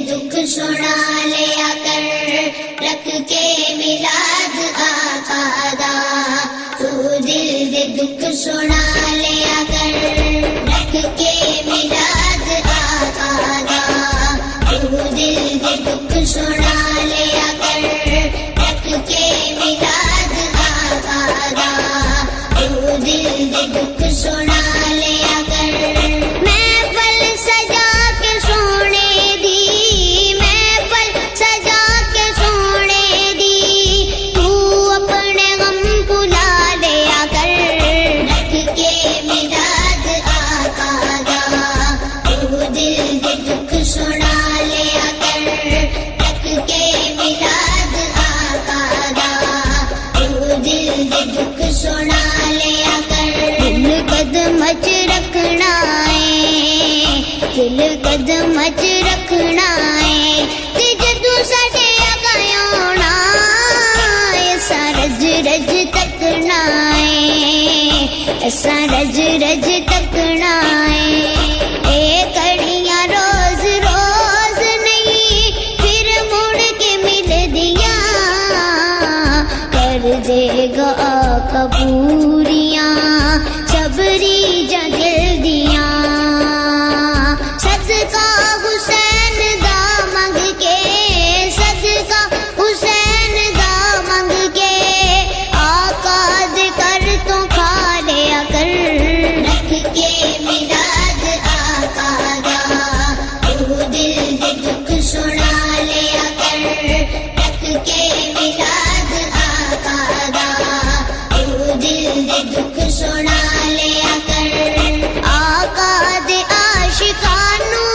دکھ سنا لیا کر، رکھ کے میلاد آقا دا، تو دل دے دکھ سنا لیا کر، رکھ کے میلاد آقا دا، تو دل دے دکھ سنا لیا کر، رکھ کے میلاد آقا دا، تو دل دے دکھ سنا لیا کر۔ محفل سجا کے سونے دی، محفل سجا کے سونے دی، تو اپنے غم بھلا لیا کر، رکھ کے میلاد آقا دا، تو دل دے دکھ سنا لیا کر، رکھ کے میلاد آقا دا، تو دل دے دکھ سنا لیا کر۔ دل قدم چ رکھنا ہے، دل قدم چ رکھنا ہے، تے جدوں ساڈے اگے آنا ایسا رج رج تکنا ہے، ایسا رج رج تکنا ہے۔ اے کڑیاں روز روز نہیں پھر مڑ کے ملدیاں، کر دے گا آقا پوریاں صبری جا دل دیاں، صدقہ حسین دا منگ کے، صدقہ حسین دا منگ کے، آقا دے کر تو کھا لیا کر، رکھ کے میلاد آقا دا، تو دل دے دکھ سنا لیا کر، رکھ کے میلاد آقا دا، تو دل دے دکھ سنا لیا کر۔ آقا دے عاشقانوں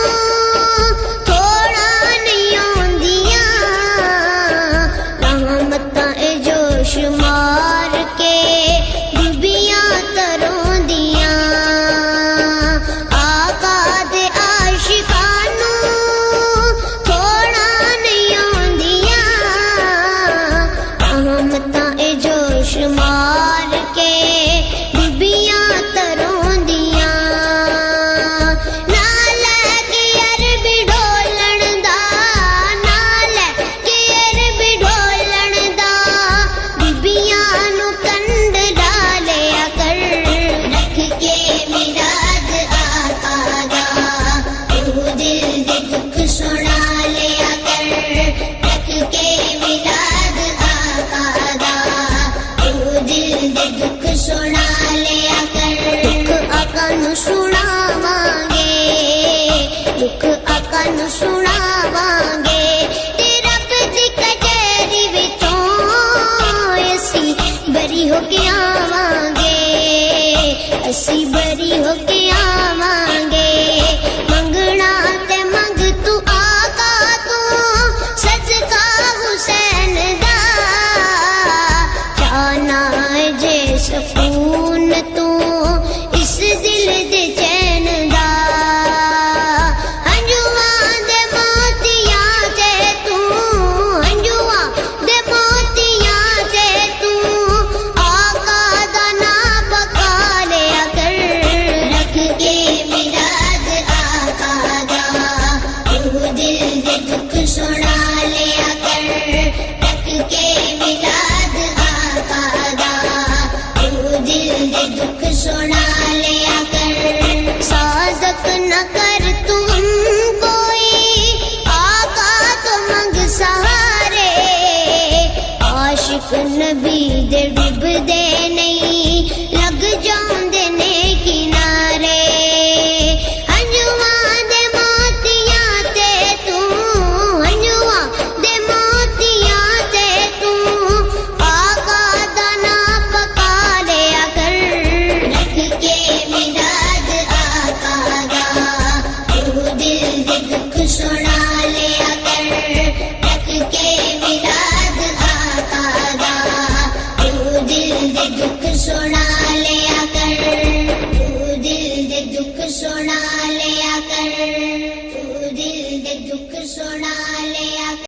تھوڑا نہیں آندیاں، رحمتاں اے جوش مار کے ڈبیاں تروں دیاں، آقا دے عاشقانوں تھوڑا نہیں آندیاں، رحمتاں اے جوش مار کے ڈبیاں تروں دیاں، نال کے عربی ڈھولن دا، نال کے عربی ڈھولن دا، ڈبیاں نو کنڈ ڈالیا کر، رکھ کے میلاد آقا دا، تو دل دے دکھ سنا لیا کر، رکھ کے میلاد آقا دا، تو دل دے دکھ سنا لیا کر۔ دکھ آقا نو سناواں گے، دکھ آقا نو سناواں گے، تے رب دی کچہری وچوں اسی بری ہو کے آواں گے، اسی بری ہو کے آواں گے، منگنا تے منگ تو آقا تو، صدقہ حسین دا، جانا جے سکون تو اس دل دے چین دا، ہنجواں دے موتیاں تے تو، ہنجواں دے موتیاں تے تو، آقا دا نام بکا لیا کر، رکھ کے میلاد آقا دا، تو دل دے دکھ سنا لیا کر، رکھ کے میلاد آقا دا، تو دل دے دکھ سنا لیا کر۔ سازک نہ کر تم کوئی، آقا تو منگ سہارے، عاشق نبی دے ڈوب دے